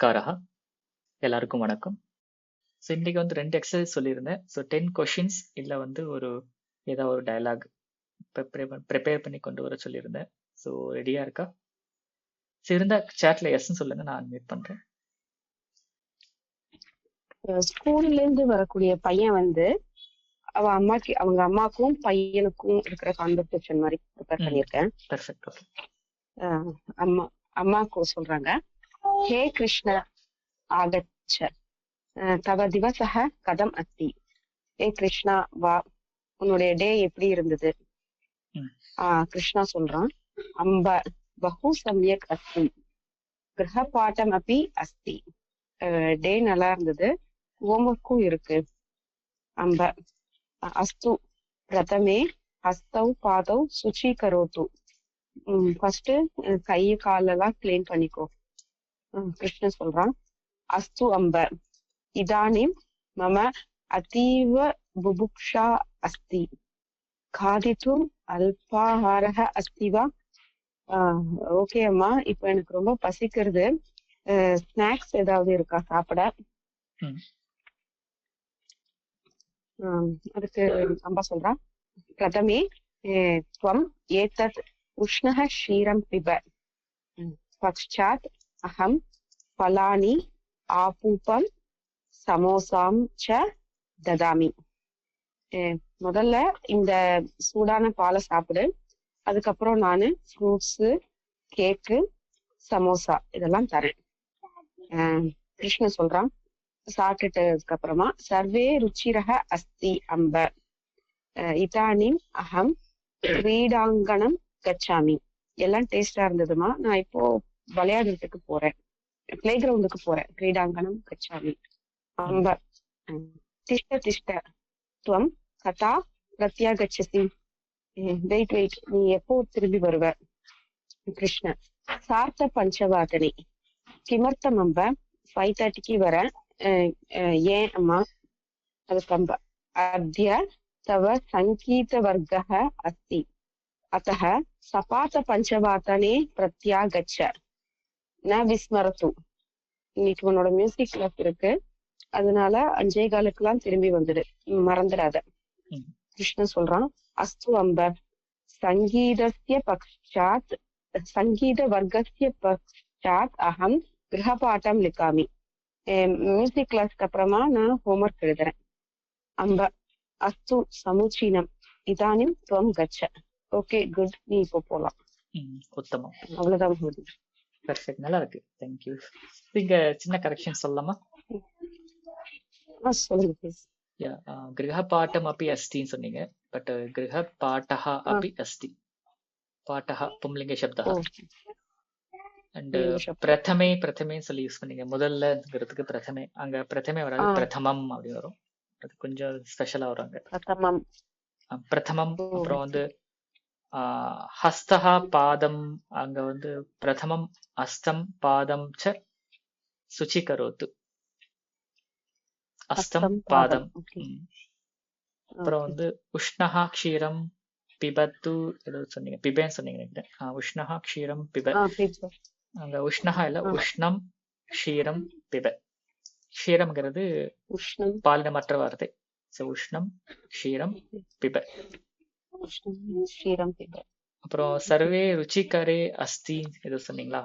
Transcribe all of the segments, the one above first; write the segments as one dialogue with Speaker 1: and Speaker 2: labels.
Speaker 1: நமஸ்காரா. எல்லாருக்கும் வணக்கம். ஸோ இன்னைக்கு வந்து 2 எக்ஸசைஸ் சொல்லியிருந்தேன். ஸோ 10 கொஷின்ஸ் இல்லை வந்து ஏதாவது ஒரு டயலாக் ப்ரிப்பேர் பண்ணி கொண்டு வர சொல்லியிருந்தேன். ஸோ ரெடியா இருக்கா? ஸோ இருந்தா சேட்ல எஸ்ன்னு சொல்லுங்க, நான் அன்மியூட் பண்றேன்.
Speaker 2: ஸ்கூல்ல இருந்து வரக்கூடிய பையன் வந்து அவங்க அம்மாக்கும் பையனுக்கும் இருக்கிற கான்வர்சேஷன் மாதிரி ப்ரிப்பேர் பண்ணியிருக்கேன்.
Speaker 1: பெர்ஃபெக்ட். ஓகே.
Speaker 2: அம்மாக்கு சொல்றாங்க, ஹே கிருஷ்ண ஆகச்ச தவ திவசஹ கதம் அஸ்தி. ஏ கிருஷ்ணா வா, உன்னுடைய டே எப்படி இருந்தது? கிருஷ்ணா சொல்றான், அம்ப பஹு சம்யக் அஸ்தி கிரக பாட்டம் அப்படி அஸ்தி. டே நல்லா இருந்தது, ஹோம்ஒர்க்கும் இருக்கு. அம்ப அஸ்து பிரதமே ஹஸ்தௌ பாதௌ சுச்சி கரோத்து. ஃபர்ஸ்ட் கை காலெல்லாம் கிளீன் பண்ணிக்கோ. கிருஷ்ணன் சொல்றான், அஸ்து அம்ப இதானிம் மம அதீவ புபுக்ஷா அஸ்தி காதித்தும் அல்பாஹாரஹ அஸ்திவா. ஓகே அம்மா, இப்ப எனக்கு ரொம்ப பசிக்கிறது, ஸ்நாக்ஸ் ஏதாவது இருக்கா சாப்பிட? அதுக்கு அம்பா சொல்றான், பிரதமே त्वम् एतत् उष्णः क्षीरं पिब, पश्चात् अहं फलानि आपूपं समोसां च ददामि. முதல்ல இந்த சூடான பாலை சாப்பிடு, அதுக்கப்புறம் நானு ஃப்ரூட்ஸ், கேக்கு, சமோசா இதெல்லாம் தரேன். கிருஷ்ணன் சொல்றான், சாப்பிட்டுட்டதுக்கு அப்புறமா, சர்வே ருச்சிரக அஸ்தி அம்ப இதானிம் அகம் கிரீடாங்கணம் கச்சாமி. எல்லாம் டேஸ்டா இருந்ததுமா, நான் இப்போ விளையாடுறதுக்கு போறேன், பிளே கிரவுண்டுக்கு போறேன். கிரீடாங்கணம் கச்சாமி. அம்ப திஷ்ட திஷ்ட துவம் கதா பிரத்யாகச்சசி. வெயிட் வெயிட், நீ எப்போ திரும்பி வருவ? கிருஷ்ணன் சார்த்த பஞ்சவாதனை கிமர்த்தம் அம்ப 5:30க்கு வரேன். ஏன் அம்மா? அதுக்கு அம்ப அத்ய தவ சங்கீத வர்க்கः அஸ்தி அத்தः சபாத பஞ்சவாதனே பிரத்யாகச்ச ந விஸ்மரத்து. இன்னைக்கு உன்னோட மியூசிக் கிளாஸ் இருக்கு, அதனால 5:15 திரும்பி வந்துடு, மறந்துடாத. கிருஷ்ணன் சொல்றான், அஸ்து அம்ப சங்கீதஸ்ய பக்ஷாத் சங்கீத வர்க்கஸ்ய பக்ஷாத் அகம் கிரகபாட்டம் லிகாமி. மியூசிக் கிளாஸ்க்கு அப்புறமா நான் ஹோம்ஒர்க் எழுதுறேன். அம்ப அஸ்து சமுச்சீனம் இதானிம் துவம் கச்ச. ஓகே குட், நீ இப்போ போலாம்.
Speaker 1: உத்தமம்.
Speaker 2: அவ்வளவுதான்.
Speaker 1: பெர்ஃபெக்ட், நல்லா இருக்கு. தேங்க்யூ. இங்க சின்ன கரெக்ஷன் சொல்லலாமா?
Speaker 2: சொல்லுங்க ப்ளீஸ்.
Speaker 1: கிரகபாட்டம் அப்படி அஸ்தின்னு சொன்னீங்க, பட் கிரகபாட்டஹ அப்படி அஸ்தி. பாட்டஹ பும்லிங்க சப்தஹ. அண்ட் பிரதமே சொல்லி யூஸ் பண்ணீங்க, முதல்லங்கிறதுக்கு பிரதமே. அங்க பிரதமே வராது, பிரதமம் அப்படின்னு வரும். அது கொஞ்சம் ஸ்பெஷலா வரும். பிரதமம். அப்புறம் வந்து ஹஸ்தஹா பாதம், அங்க வந்து பிரதமம் அஸ்தம் பாதம் ச சுச்சி கரோத்து. அஸ்தம் பாதம். அப்புறம் வந்து உஷ்ணஹா க்ஷீரம் பிபத்து ஏதோ சொன்னீங்க, பிபேன்னு சொன்னீங்க. உஷ்ணஹா க்ஷீரம் பிப. அங்க உஷ்ணஹா இல்ல, உஷ்ணம் க்ஷீரம் பிப. க்ஷீரம்ங்கிறது பாலினமற்ற வார்த்தை. உஷ்ணம் க்ஷீரம் பிப. அப்புறம் சர்வே ருச்சிகரே அஸ்தி ஏதோ சொன்னீங்களா?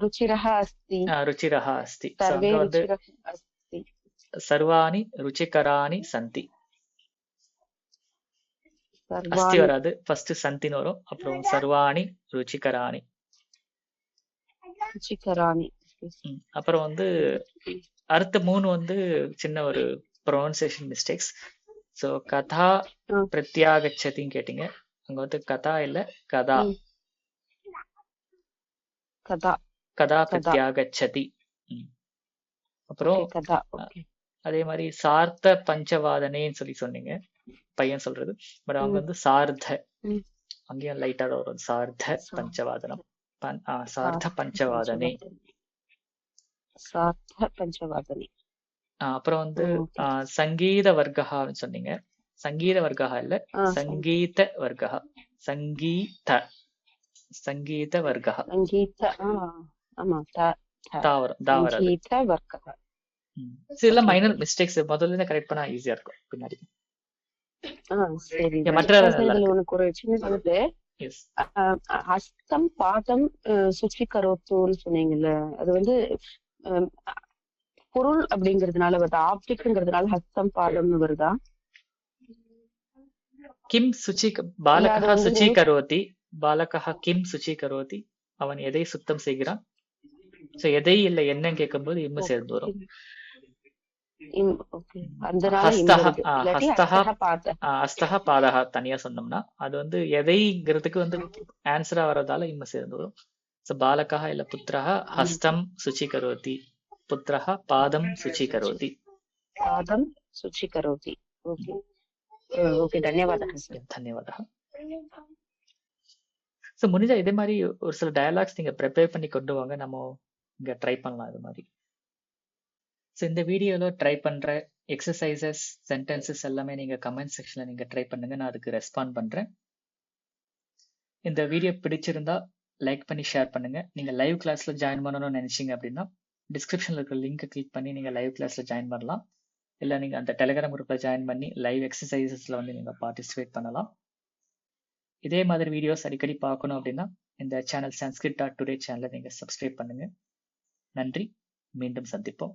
Speaker 2: ருச்சிரஹா அஸ்தி.
Speaker 1: ருச்சிரஹா அஸ்தி. அங்க வந்து சர்வாணி ருச்சிகராணி சந்தி. அஸ்தி வராது, ஃபர்ஸ்ட் சந்தின்னு வரும், அப்புறம் சர்வாணி ருச்சிகராணி. அப்புறம் வந்து அடுத்த 3 வந்து சின்ன ஒரு ப்ரொனன்சியேஷன் மிஸ்டேக்ஸ். ஸோ கதா பிரத்யாகச்சதின்னு கேட்டீங்க, அங்க வந்து கதா இல்ல கதா. கதா பிரத்யாகச்சதி. அப்புறம் அதே மாதிரி சார்த்த பஞ்சவாதனேன்னு சொல்லி சொன்னீங்க, பையன் சொல்றது. பட் அவங்க வந்து சார்த்த, அங்கேயும் லைட்டா தான் வரும், சார்த்த பஞ்சவாதனம். சார்த்த பஞ்சவாதனே. அப்புறம் வந்து சங்கீத வர்க்கஹான்னு சொன்னீங்க. சங்கீத வர்க்கஹா இல்ல, சங்கீத வர்க்கஹா. சங்கீத வர்க்கஹா. தா வராது.
Speaker 2: சங்கீத வர்க்கः.
Speaker 1: சில மைனர் மிஸ்டேக்ஸ் முதல்ல கரெக்ட் பண்ணா ஈஸியா இருக்கும் பின்னாடி.
Speaker 2: சரி.
Speaker 1: மற்ற நல்லா இருக்கு.
Speaker 2: உனக்கு ஒரு சின்ன டவுட்.
Speaker 1: எஸ்.
Speaker 2: ஹஸ்தம் பாதம் சுச்சி கரோத்துன்னு சொன்னீங்கல்ல, அது வந்து பொருள் அப்படிங்கறதுனால வருதா, ஆப்ஜெக்ட்ங்கிறதுனால ஹஸ்தம் பாதம்னு வருதா?
Speaker 1: கிம் சுச்சி பாலகः சுச்சி கரோதி, பாலகः கிம் சுச்சி கரோதி, அவன் எதை சுத்தம் செய்கிறான். சோ எதை இல்ல என்ன கேட்கும்போது இம்மு சேர்ந்து வரும். அஸ்தஹ பாதஹ தனியா சொன்னோம்னா அது வந்து எதைங்கிறதுக்கு வந்து ஆன்சரா வர்றதால இம்மு சேர்ந்து வரும். சோ பாலகः இல்ல புத்திரः ஹஸ்தம் சுச்சி கரோதி, புத்திரः பாதம் சுச்சி கரோதி.
Speaker 2: பாதம் சுச்சி கரோதி. ஓகே ஓகே, தன்யவாதம்.
Speaker 1: தன்யவாதம். சோ முடிஞ்சா இதே மாதிரி ஒரு சில டயலாக்ஸ் நீங்க ப்ரிப்பேர் பண்ணி கொண்டு வாங்க, நம்ம இங்க ட்ரை பண்ணலாம் இது மாதிரி. ஸோ இந்த வீடியோல ட்ரை பண்ற எக்ஸசைசஸ் சென்டென்சஸ் எல்லாமே நீங்க கமெண்ட் செக்ஷன்ல நீங்க ட்ரை பண்ணுங்க, நான் அதுக்கு ரெஸ்பாண்ட் பண்றேன். இந்த வீடியோ பிடிச்சிருந்தா லைக் பண்ணி ஷேர் பண்ணுங்க. நீங்க லைவ் கிளாஸ்ல ஜாயின் பண்ணணும்னு நினைச்சீங்க அப்படின்னா டிஸ்கிரிப்ஷன்ல இருக்கிற லிங்க் கிளிக் பண்ணி நீங்க லைவ் கிளாஸ்ல ஜாயின் பண்ணலாம். இல்ல நீங்க அந்த டெலிகிராம் குரூப்ல ஜாயின் பண்ணி லைவ் எக்ஸசைசஸ்ல வந்து நீங்க பார்ட்டிசிபேட் பண்ணலாம். இதே மாதிரி வீடியோஸ் அடிக்கடி பார்க்கணும் அப்படின்னா இந்த சேனல் sanskrit.today சேனலை நீங்க சப்ஸ்கிரைப் பண்ணுங்க. நன்றி, மீண்டும் சந்திப்போம்.